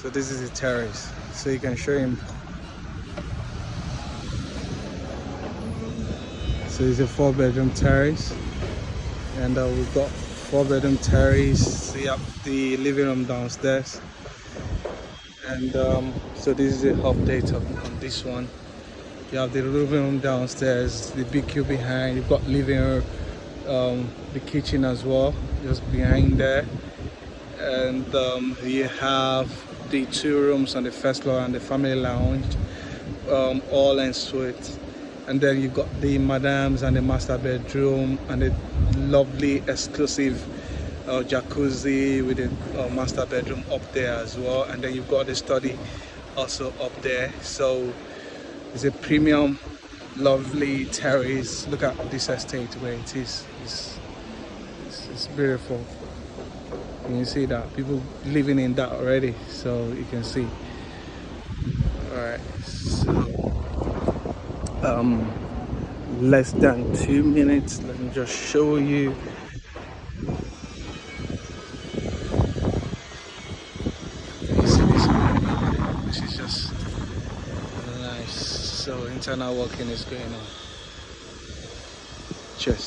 So this is the terrace, so you can show him. So it's a 4-bedroom terrace, and we've got 4-bedroom terrace. So you have the living room downstairs, and so this is the update on this one. You have the living room downstairs, the BQ behind. You've got living room, the kitchen as well, just behind there, and you have the 2 rooms on the first floor and the family lounge, all en suite. And then you've got the madams and the master bedroom and the lovely exclusive jacuzzi with the master bedroom up there as well. And then you've got the study also up there. So it's a premium, lovely terrace. Look at this estate where it is. It's beautiful. And you see that people living in that already, so you can see. All right, so less than 2 minutes. Let me just show you. You see this? This is just nice. So internal working is going on. Cheers.